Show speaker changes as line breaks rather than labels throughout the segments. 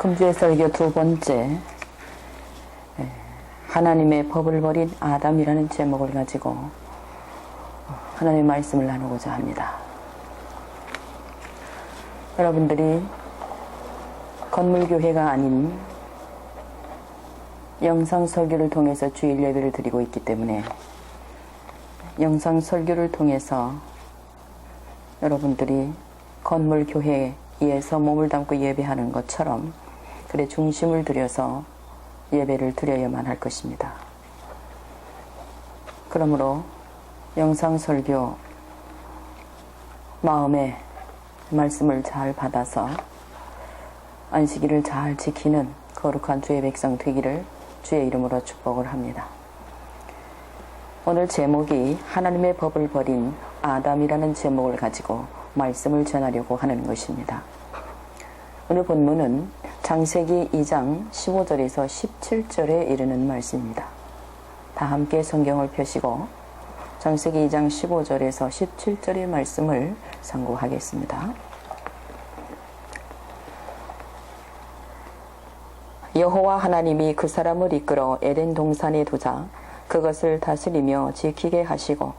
금주의 설교 두 번째, 하나님의 법을 버린 아담이라는 제목을 가지고 하나님의 말씀을 나누고자 합니다. 여러분들이 건물교회가 아닌 영상 설교를 통해서 주일 예배를 드리고 있기 때문에 영상 설교를 통해서 여러분들이 건물교회에서 몸을 담고 예배하는 것처럼 그래 중심을 들여서 예배를 드려야만 할 것입니다. 그러므로 영상 설교 마음에 말씀을 잘 받아서 안식일을 잘 지키는 거룩한 주의 백성 되기를 주의 이름으로 축복을 합니다. 오늘 제목이 하나님의 법을 버린 아담이라는 제목을 가지고 말씀을 전하려고 하는 것입니다. 오늘 본문은 창세기 2장 15절에서 17절에 이르는 말씀입니다. 다 함께 성경을 펴시고 창세기 2장 15절에서 17절의 말씀을 상고하겠습니다. 여호와 하나님이 그 사람을 이끌어 에덴 동산에 두자 그것을 다스리며 지키게 하시고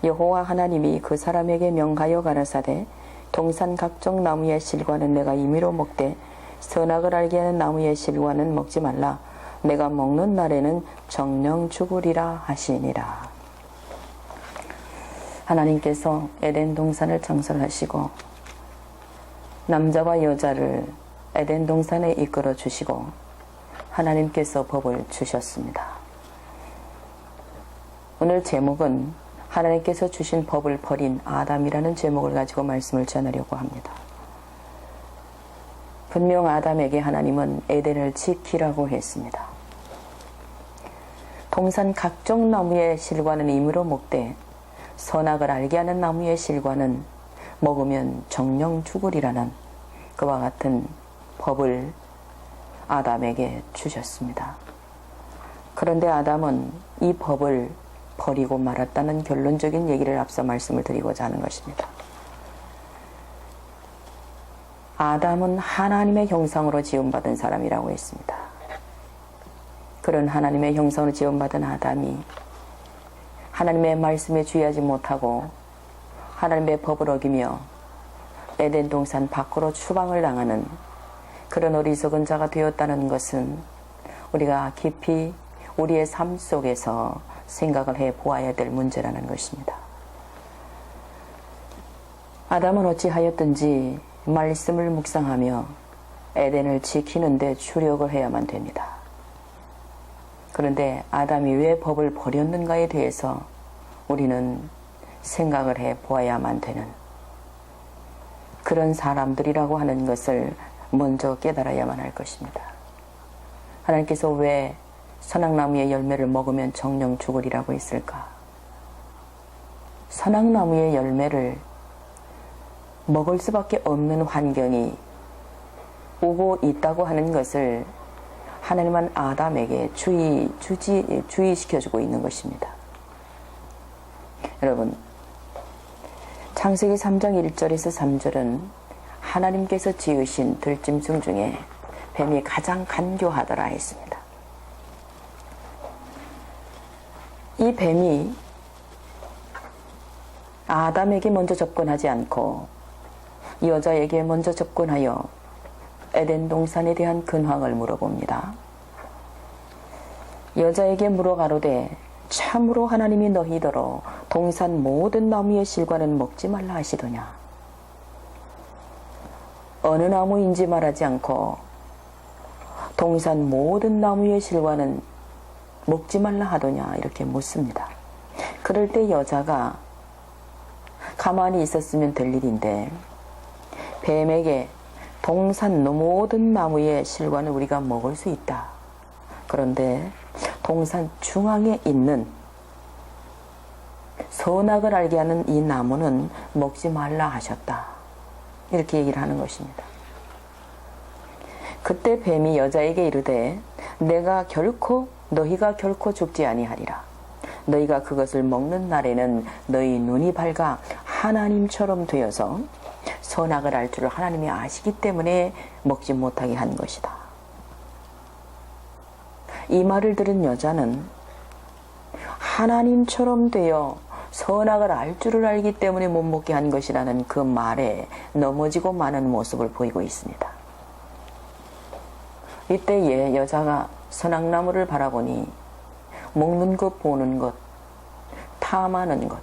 여호와 하나님이 그 사람에게 명하여 가라사대 동산 각종 나무의 실과는 내가 임의로 먹되 선악을 알게 하는 나무의 실과는 먹지 말라. 내가 먹는 날에는 정령 죽으리라 하시니라. 하나님께서 에덴 동산을 창설하시고 남자와 여자를 에덴 동산에 이끌어 주시고 하나님께서 법을 주셨습니다. 오늘 제목은 하나님께서 주신 법을 버린 아담이라는 제목을 가지고 말씀을 전하려고 합니다. 분명 아담에게 하나님은 에덴을 지키라고 했습니다. 동산 각종 나무의 실과는 임의로 먹되 선악을 알게 하는 나무의 실과는 먹으면 정령 죽으리라는 그와 같은 법을 아담에게 주셨습니다. 그런데 아담은 이 법을 버리고 말았다는 결론적인 얘기를 앞서 말씀을 드리고자 하는 것입니다. 아담은 하나님의 형상으로 지음받은 사람이라고 했습니다. 그런 하나님의 형상으로 지음받은 아담이 하나님의 말씀에 주의하지 못하고 하나님의 법을 어기며 에덴 동산 밖으로 추방을 당하는 그런 어리석은 자가 되었다는 것은 우리가 깊이 우리의 삶 속에서 생각을 해 보아야 될 문제라는 것입니다. 아담은 어찌하였든지 말씀을 묵상하며 에덴을 지키는 데 주력을 해야만 됩니다. 그런데 아담이 왜 법을 버렸는가에 대해서 우리는 생각을 해 보아야만 되는 그런 사람들이라고 하는 것을 먼저 깨달아야만 할 것입니다. 하나님께서 왜 선악나무의 열매를 먹으면 정령 죽으리라고 했을까? 선악나무의 열매를 먹을 수밖에 없는 환경이 오고 있다고 하는 것을 하나님은 아담에게 주의시켜주고 있는 것입니다. 여러분, 창세기 3장 1절에서 3절은 하나님께서 지으신 들짐승 중에 뱀이 가장 간교하더라 했습니다. 이 뱀이 아담에게 먼저 접근하지 않고 여자에게 먼저 접근하여 에덴 동산에 대한 근황을 물어봅니다. 여자에게 물어가로되 참으로 하나님이 너희더러 동산 모든 나무의 실과는 먹지 말라 하시더냐. 어느 나무인지 말하지 않고 동산 모든 나무의 실과는 먹지 말라 하더냐 이렇게 묻습니다. 그럴 때 여자가 가만히 있었으면 될 일인데 뱀에게 동산 모든 나무의 실과는 우리가 먹을 수 있다. 그런데 동산 중앙에 있는 선악을 알게 하는 이 나무는 먹지 말라 하셨다. 이렇게 얘기를 하는 것입니다. 그때 뱀이 여자에게 이르되 너희가 결코 죽지 아니하리라. 너희가 그것을 먹는 날에는 너희 눈이 밝아 하나님처럼 되어서 선악을 알 줄을 하나님이 아시기 때문에 먹지 못하게 한 것이다. 이 말을 들은 여자는 하나님처럼 되어 선악을 알 줄을 알기 때문에 못 먹게 한 것이라는 그 말에 넘어지고 마는 모습을 보이고 있습니다. 이때에 여자가 선악나무를 바라보니 먹는 것, 보는 것, 탐하는 것,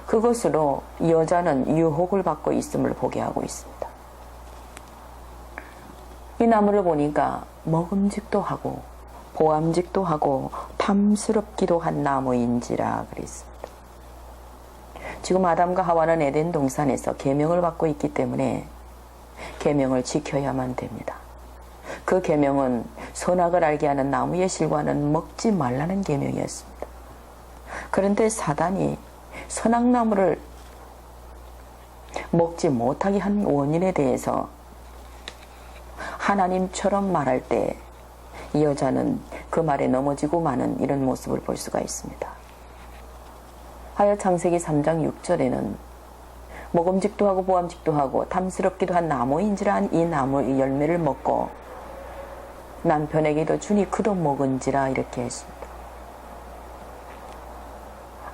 그것으로 여자는 유혹을 받고 있음을 보게 하고 있습니다. 이 나무를 보니까 먹음직도 하고 보암직도 하고 탐스럽기도 한 나무인지라 그랬습니다. 지금 아담과 하와는 에덴 동산에서 계명을 받고 있기 때문에 계명을 지켜야만 됩니다. 그 계명은 선악을 알게 하는 나무의 실과는 먹지 말라는 계명이었습니다. 그런데 사단이 선악나무를 먹지 못하게 한 원인에 대해서 하나님처럼 말할 때 여자는 그 말에 넘어지고 마는 이런 모습을 볼 수가 있습니다. 하여 창세기 3장 6절에는 먹음직도 하고 보암직도 하고 탐스럽기도 한 나무인지라 이 나무의 열매를 먹고 남편에게도 주니 그도 먹은지라 이렇게 했습니다.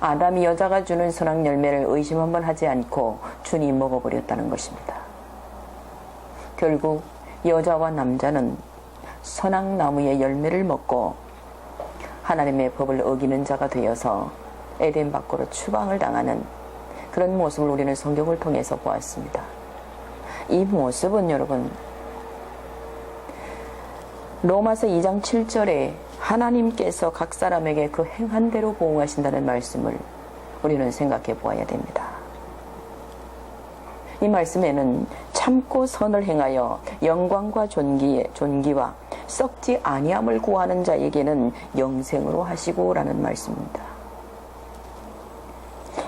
아담이 여자가 주는 선악 열매를 의심 한번 하지 않고 주니 먹어버렸다는 것입니다. 결국 여자와 남자는 선악나무의 열매를 먹고 하나님의 법을 어기는 자가 되어서 에덴 밖으로 추방을 당하는 그런 모습을 우리는 성경을 통해서 보았습니다. 이 모습은 여러분 로마서 2장 7절에 하나님께서 각 사람에게 그 행한 대로 보응하신다는 말씀을 우리는 생각해 보아야 됩니다. 이 말씀에는 참고 선을 행하여 영광과 존귀와 썩지 아니함을 구하는 자에게는 영생으로 하시고 라는 말씀입니다.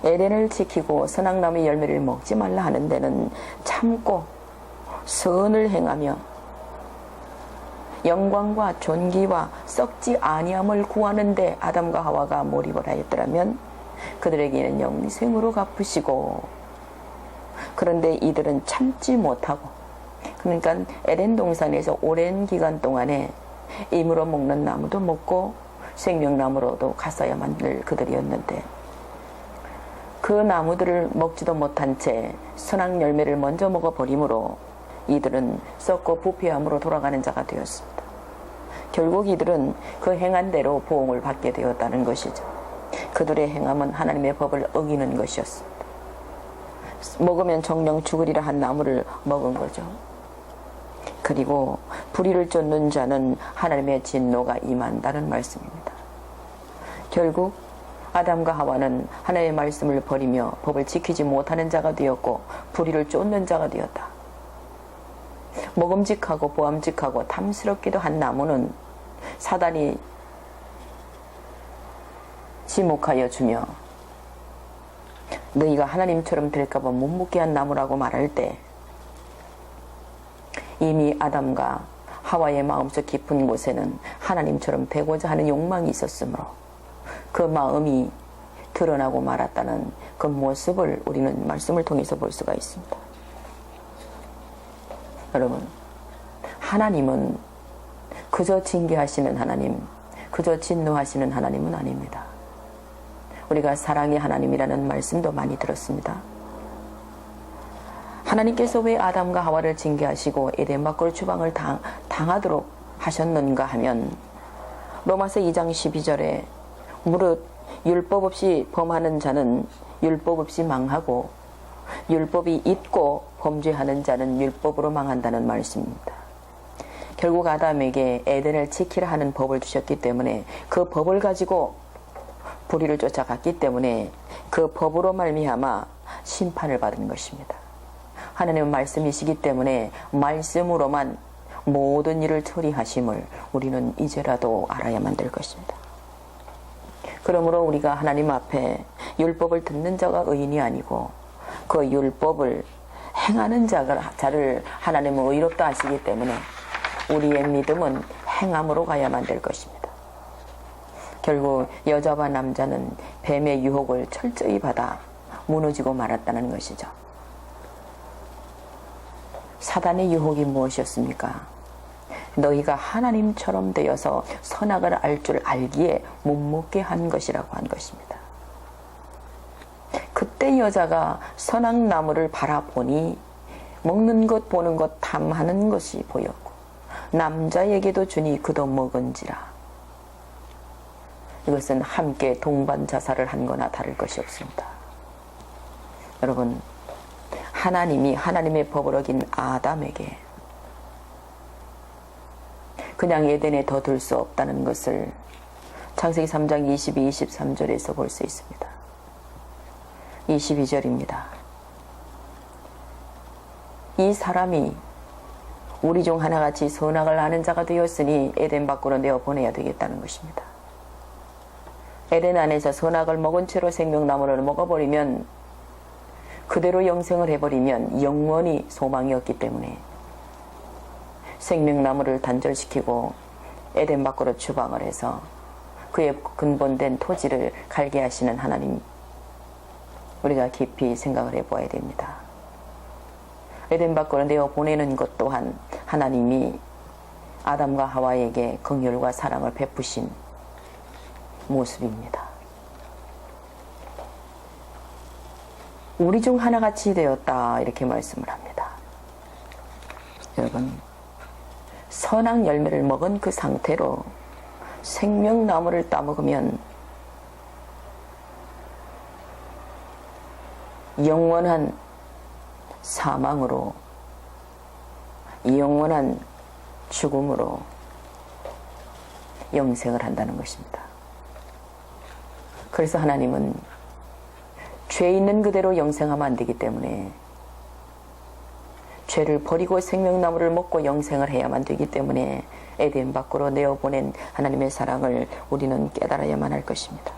에덴을 지키고 선악나무의 열매를 먹지 말라 하는 데는 참고 선을 행하며 영광과 존귀와 썩지 아니함을 구하는데 아담과 하와가 몰입을 하였더라면 그들에게는 영생으로 갚으시고, 그런데 이들은 참지 못하고, 그러니까 에덴 동산에서 오랜 기간 동안에 임으로 먹는 나무도 먹고 생명나무로도 갔어야만 될 그들이었는데 그 나무들을 먹지도 못한 채 선악 열매를 먼저 먹어버리므로 이들은 썩고 부패함으로 돌아가는 자가 되었습니다. 결국 이들은 그 행한 대로 보응을 받게 되었다는 것이죠. 그들의 행함은 하나님의 법을 어기는 것이었습니다. 먹으면 정령 죽으리라 한 나무를 먹은 거죠. 그리고 불의를 쫓는 자는 하나님의 진노가 임한다는 말씀입니다. 결국 아담과 하와는 하나님의 말씀을 버리며 법을 지키지 못하는 자가 되었고 불의를 쫓는 자가 되었다. 먹음직하고 보암직하고 탐스럽기도 한 나무는 사단이 지목하여 주며 너희가 하나님처럼 될까봐 못 먹게 한 나무라고 말할 때 이미 아담과 하와의 마음속 깊은 곳에는 하나님처럼 되고자 하는 욕망이 있었으므로 그 마음이 드러나고 말았다는 그 모습을 우리는 말씀을 통해서 볼 수가 있습니다. 여러분, 하나님은 그저 징계하시는 하나님, 그저 진노하시는 하나님은 아닙니다. 우리가 사랑의 하나님이라는 말씀도 많이 들었습니다. 하나님께서 왜 아담과 하와를 징계하시고 에덴 밖으로 추방을 당하도록 하셨는가 하면 로마서 2장 12절에 무릇 율법 없이 범하는 자는 율법 없이 망하고 율법이 있고 범죄하는 자는 율법으로 망한다는 말씀입니다. 결국 아담에게 에덴을 지키라 하는 법을 주셨기 때문에 그 법을 가지고 불의를 쫓아갔기 때문에 그 법으로 말미암아 심판을 받은 것입니다. 하나님은 말씀이시기 때문에 말씀으로만 모든 일을 처리하심을 우리는 이제라도 알아야만 될 것입니다. 그러므로 우리가 하나님 앞에 율법을 듣는 자가 의인이 아니고 그 율법을 행하는 자를 하나님은 의롭다 하시기 때문에 우리의 믿음은 행함으로 가야만 될 것입니다. 결국 여자와 남자는 뱀의 유혹을 철저히 받아 무너지고 말았다는 것이죠. 사단의 유혹이 무엇이었습니까? 너희가 하나님처럼 되어서 선악을 알 줄 알기에 못 먹게 한 것이라고 한 것입니다. 그때 여자가 선악나무를 바라보니 먹는 것 보는 것 탐하는 것이 보였고 남자에게도 주니 그도 먹은지라. 이것은 함께 동반 자살을 한 거나 다를 것이 없습니다. 여러분, 하나님이 하나님의 법을 어긴 아담에게 그냥 에덴에 더 둘 수 없다는 것을 창세기 3장 22, 23절에서 볼 수 있습니다. 22절입니다. 이 사람이 우리 중 하나같이 선악을 아는 자가 되었으니 에덴 밖으로 내어보내야 되겠다는 것입니다. 에덴 안에서 선악을 먹은 채로 생명나무를 먹어버리면, 그대로 영생을 해버리면 영원히 소망이 없기 때문에 생명나무를 단절시키고 에덴 밖으로 추방을 해서 그의 근본된 토지를 갈게 하시는 하나님, 우리가 깊이 생각을 해보아야 됩니다. 에덴 밖으로 내어보내는 것 또한 하나님이 아담과 하와에게 긍휼과 사랑을 베푸신 모습입니다. 우리 중 하나같이 되었다, 이렇게 말씀을 합니다. 여러분, 선악 열매를 먹은 그 상태로 생명나무를 따먹으면 영원한 사망으로, 영원한 죽음으로 영생을 한다는 것입니다. 그래서 하나님은 죄 있는 그대로 영생하면 안 되기 때문에 죄를 버리고 생명나무를 먹고 영생을 해야만 되기 때문에 에덴 밖으로 내어보낸 하나님의 사랑을 우리는 깨달아야만 할 것입니다.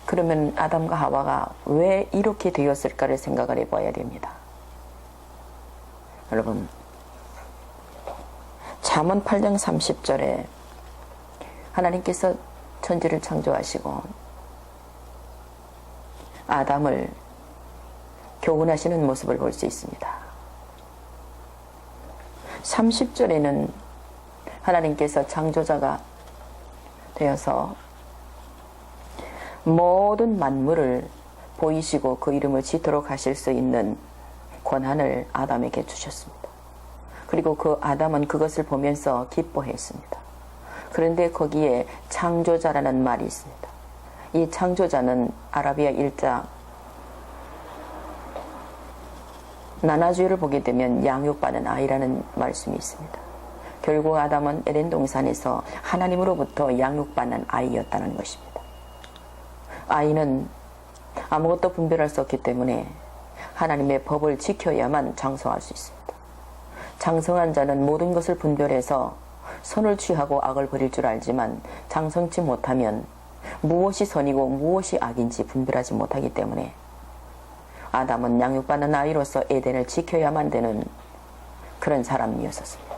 그러면 아담과 하와가 왜 이렇게 되었을까를 생각을 해봐야 됩니다. 여러분, 잠언 8장 30절에 하나님께서 천지를 창조하시고 아담을 교훈하시는 모습을 볼 수 있습니다. 30절에는 하나님께서 창조자가 되어서 모든 만물을 보이시고 그 이름을 짓도록 하실 수 있는 권한을 아담에게 주셨습니다. 그리고 그 아담은 그것을 보면서 기뻐했습니다. 그런데 거기에 창조자라는 말이 있습니다. 이 창조자는 아라비아 일자 나나주의를 보게 되면 양육받은 아이라는 말씀이 있습니다. 결국 아담은 에덴 동산에서 하나님으로부터 양육받는 아이였다는 것입니다. 아이는 아무것도 분별할 수 없기 때문에 하나님의 법을 지켜야만 장성할 수 있습니다. 장성한 자는 모든 것을 분별해서 선을 취하고 악을 버릴 줄 알지만 장성치 못하면 무엇이 선이고 무엇이 악인지 분별하지 못하기 때문에 아담은 양육받는 아이로서 에덴을 지켜야만 되는 그런 사람이었습니다.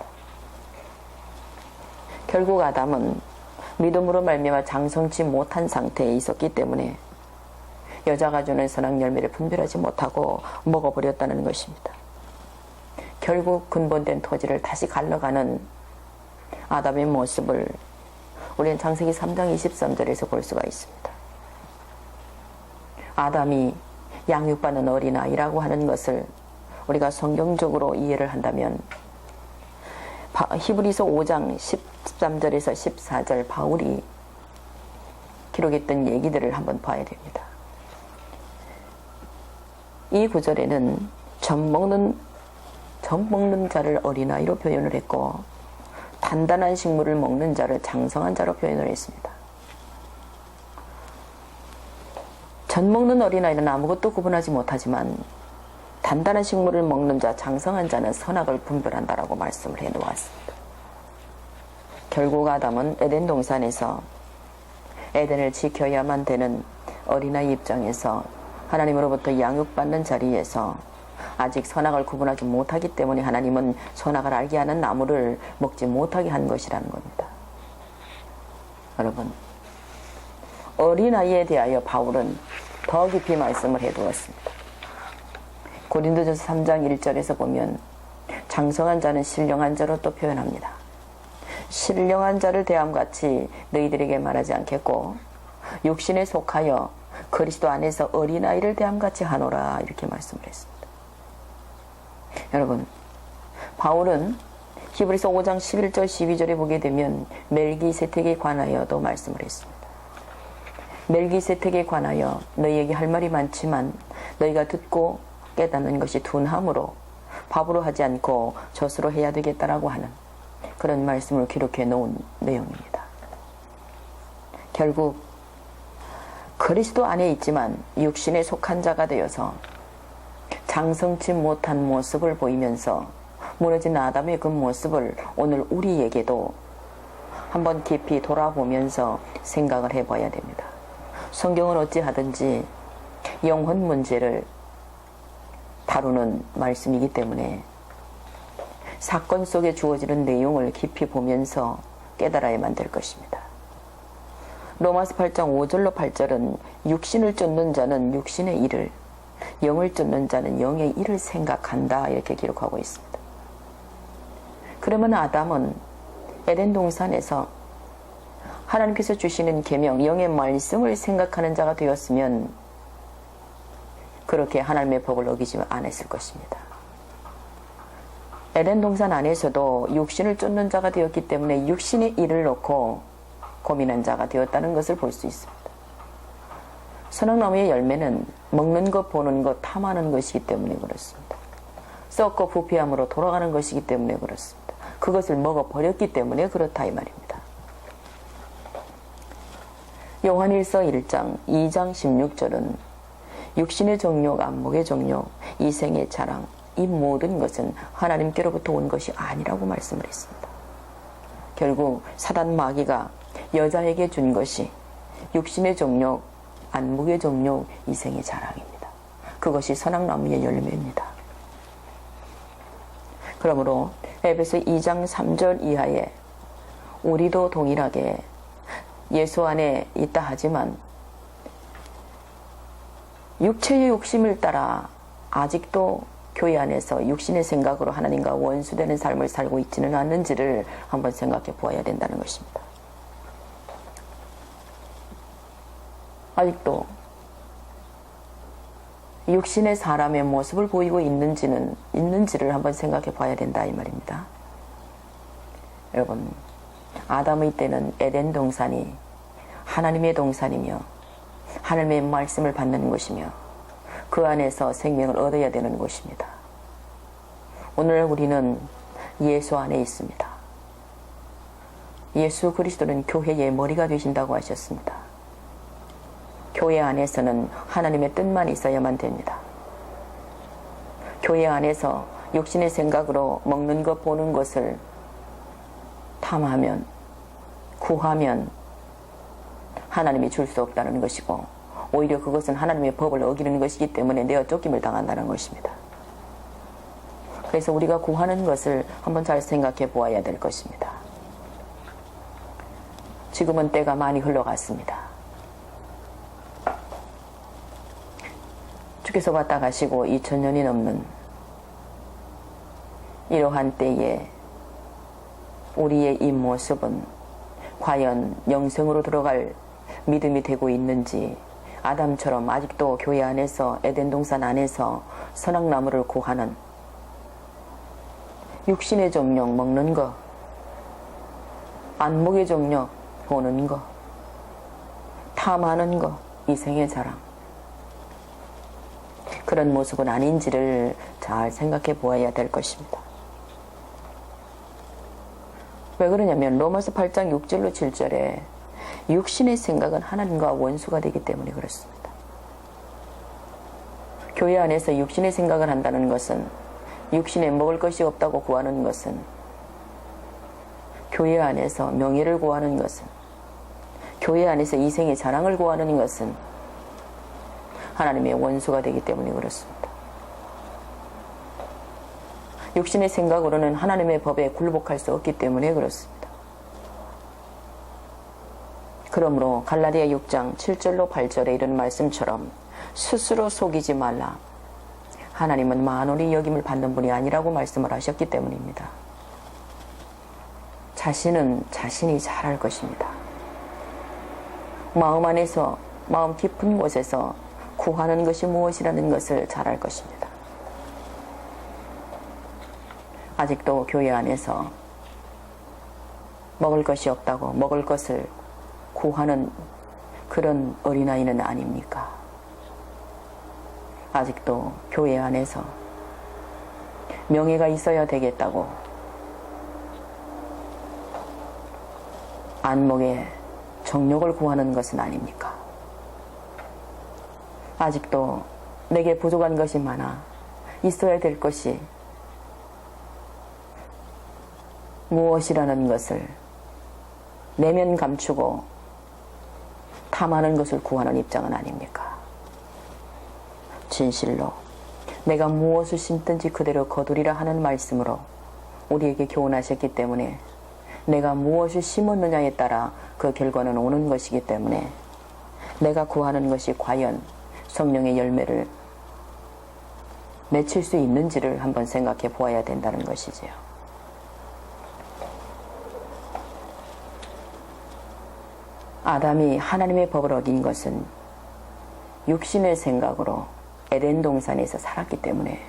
결국 아담은 믿음으로 말미암아 장성치 못한 상태에 있었기 때문에 여자가 주는 선악 열매를 분별하지 못하고 먹어버렸다는 것입니다. 결국 근본된 토지를 다시 갈라가는 아담의 모습을 우리는 창세기 3장 23절에서 볼 수가 있습니다. 아담이 양육받는 어린아이라고 하는 것을 우리가 성경적으로 이해를 한다면 히브리서 5장 13절에서 14절 바울이 기록했던 얘기들을 한번 봐야 됩니다. 이 구절에는 젖 먹는 자를 어린아이로 표현을 했고 단단한 식물을 먹는 자를 장성한 자로 표현을 했습니다. 젖 먹는 어린아이는 아무것도 구분하지 못하지만 단단한 식물을 먹는 자, 장성한 자는 선악을 분별한다라고 말씀을 해놓았습니다. 결국 아담은 에덴 동산에서 에덴을 지켜야만 되는 어린아이 입장에서 하나님으로부터 양육받는 자리에서 아직 선악을 구분하지 못하기 때문에 하나님은 선악을 알게 하는 나무를 먹지 못하게 한 것이라는 겁니다. 여러분, 어린아이에 대하여 바울은 더 깊이 말씀을 해두었습니다. 고린도전서 3장 1절에서 보면 장성한 자는 신령한 자로 또 표현합니다. 신령한 자를 대함같이 너희들에게 말하지 않겠고 육신에 속하여 그리스도 안에서 어린아이를 대함같이 하노라 이렇게 말씀을 했습니다. 여러분, 바울은 히브리서 5장 11절 12절에 보게 되면 멜기세덱에 관하여도 말씀을 했습니다. 멜기세덱에 관하여 너희에게 할 말이 많지만 너희가 듣고 깨닫는 것이 둔함으로 밥으로 하지 않고 젖으로 해야 되겠다라고 하는 그런 말씀을 기록해 놓은 내용입니다. 결국 그리스도 안에 있지만 육신에 속한 자가 되어서 장성치 못한 모습을 보이면서 무너진 아담의 그 모습을 오늘 우리에게도 한번 깊이 돌아보면서 생각을 해봐야 됩니다. 성경은 어찌하든지 영혼 문제를 다루는 말씀이기 때문에 사건 속에 주어지는 내용을 깊이 보면서 깨달아야만 될 것입니다. 로마서 8장 5절로 8절은 육신을 쫓는 자는 육신의 일을, 영을 쫓는 자는 영의 일을 생각한다 이렇게 기록하고 있습니다. 그러면 아담은 에덴 동산에서 하나님께서 주시는 계명, 영의 말씀을 생각하는 자가 되었으면 그렇게 하나님의 법을 어기지 않았을 것입니다. 에덴 동산 안에서도 육신을 쫓는 자가 되었기 때문에 육신의 일을 놓고 고민한 자가 되었다는 것을 볼 수 있습니다. 선악나무의 열매는 먹는 것, 보는 것, 탐하는 것이기 때문에 그렇습니다. 썩고 부패함으로 돌아가는 것이기 때문에 그렇습니다. 그것을 먹어버렸기 때문에 그렇다 이 말입니다. 요한일서 1장 2장 16절은 육신의 정욕, 안목의 정욕, 이생의 자랑, 이 모든 것은 하나님께로부터 온 것이 아니라고 말씀을 했습니다. 결국 사단 마귀가 여자에게 준 것이 육신의 정욕, 안목의 정욕, 이생의 자랑입니다. 그것이 선악나무의 열매입니다. 그러므로 에베소 2장 3절 이하에 우리도 동일하게 예수 안에 있다 하지만 육체의 욕심을 따라 아직도 교회 안에서 육신의 생각으로 하나님과 원수되는 삶을 살고 있지는 않는지를 한번 생각해 보아야 된다는 것입니다. 아직도 육신의 사람의 모습을 보이고 있는지를 한번 생각해 봐야 된다 이 말입니다. 여러분, 아담의 때는 에덴 동산이 하나님의 동산이며 하나님의 말씀을 받는 곳이며 그 안에서 생명을 얻어야 되는 곳입니다. 오늘 우리는 예수 안에 있습니다. 예수 그리스도는 교회의 머리가 되신다고 하셨습니다. 교회 안에서는 하나님의 뜻만 있어야만 됩니다. 교회 안에서 육신의 생각으로 먹는 것, 보는 것을 탐하면, 구하면 하나님이 줄 수 없다는 것이고 오히려 그것은 하나님의 법을 어기는 것이기 때문에 내어 쫓김을 당한다는 것입니다. 그래서 우리가 구하는 것을 한번 잘 생각해 보아야 될 것입니다. 지금은 때가 많이 흘러갔습니다. 주께서 왔다 가시고 2000년이 넘는 이러한 때에 우리의 이 모습은 과연 영생으로 들어갈 믿음이 되고 있는지, 아담처럼 아직도 교회 안에서 에덴 동산 안에서 선악나무를 구하는 육신의 정욕 먹는 것, 안목의 정욕 보는 것, 탐하는 것, 이생의 자랑, 그런 모습은 아닌지를 잘 생각해 보아야 될 것입니다. 왜 그러냐면 로마서 8장 6절로 7절에 육신의 생각은 하나님과 원수가 되기 때문에 그렇습니다. 교회 안에서 육신의 생각을 한다는 것은, 육신에 먹을 것이 없다고 구하는 것은, 교회 안에서 명예를 구하는 것은, 교회 안에서 이생의 자랑을 구하는 것은 하나님의 원수가 되기 때문에 그렇습니다. 육신의 생각으로는 하나님의 법에 굴복할 수 없기 때문에 그렇습니다. 그러므로 갈라디아 6장 7절로 8절에 이런 말씀처럼 스스로 속이지 말라. 하나님은 만원이 여김을 받는 분이 아니라고 말씀을 하셨기 때문입니다. 자신은 자신이 잘할 것입니다. 마음 안에서, 마음 깊은 곳에서 구하는 것이 무엇이라는 것을 잘할 것입니다. 아직도 교회 안에서 먹을 것이 없다고 먹을 것을 구하는 그런 어린아이는 아닙니까? 아직도 교회 안에서 명예가 있어야 되겠다고 안목에 정욕을 구하는 것은 아닙니까? 아직도 내게 부족한 것이 많아 있어야 될 것이 무엇이라는 것을 내면 감추고 탐하는 것을 구하는 입장은 아닙니까? 진실로 내가 무엇을 심든지 그대로 거두리라 하는 말씀으로 우리에게 교훈하셨기 때문에 내가 무엇을 심었느냐에 따라 그 결과는 오는 것이기 때문에 내가 구하는 것이 과연 성령의 열매를 맺힐 수 있는지를 한번 생각해 보아야 된다는 것이지요. 아담이 하나님의 법을 어긴 것은 육신의 생각으로 에덴 동산에서 살았기 때문에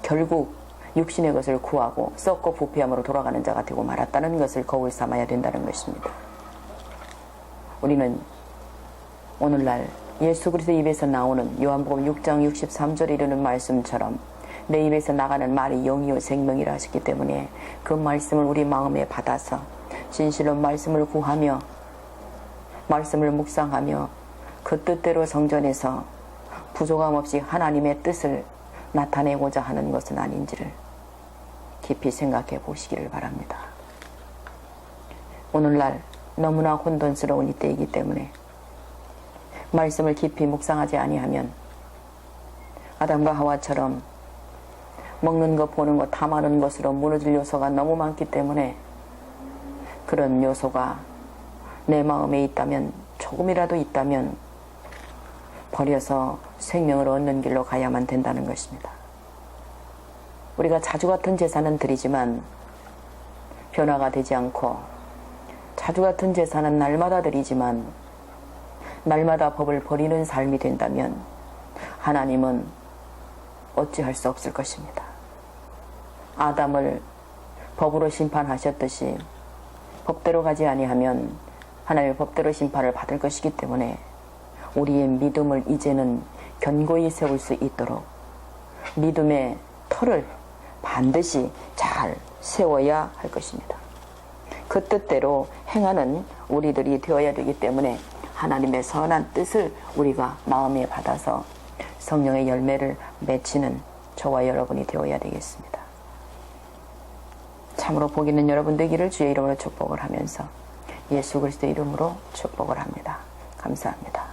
결국 육신의 것을 구하고 썩고 부패함으로 돌아가는 자가 되고 말았다는 것을 거울 삼아야 된다는 것입니다. 우리는 오늘날 예수 그리스도 입에서 나오는 요한복음 6장 63절에 이르는 말씀처럼 내 입에서 나가는 말이 영이요 생명이라 하셨기 때문에 그 말씀을 우리 마음에 받아서 진실로 말씀을 구하며 말씀을 묵상하며 그 뜻대로 성전에서 부족함 없이 하나님의 뜻을 나타내고자 하는 것은 아닌지를 깊이 생각해 보시기를 바랍니다. 오늘날 너무나 혼돈스러운 이때이기 때문에 말씀을 깊이 묵상하지 아니하면 아담과 하와처럼 먹는 것 보는 것 탐하는 것으로 무너질 요소가 너무 많기 때문에 그런 요소가 내 마음에 있다면 조금이라도 있다면 버려서 생명을 얻는 길로 가야만 된다는 것입니다. 우리가 자주 같은 제사는 드리지만 변화가 되지 않고 자주 같은 제사는 날마다 드리지만 날마다 법을 버리는 삶이 된다면 하나님은 어찌할 수 없을 것입니다. 아담을 법으로 심판하셨듯이 법대로 가지 아니하면 하나님의 법대로 심판을 받을 것이기 때문에 우리의 믿음을 이제는 견고히 세울 수 있도록 믿음의 터를 반드시 잘 세워야 할 것입니다. 그 뜻대로 행하는 우리들이 되어야 되기 때문에 하나님의 선한 뜻을 우리가 마음에 받아서 성령의 열매를 맺히는 저와 여러분이 되어야 되겠습니다. 참으로 복 있는 여러분 되기를 주의 이름으로 축복을 하면서 예수 그리스도의 이름으로 축복을 합니다. 감사합니다.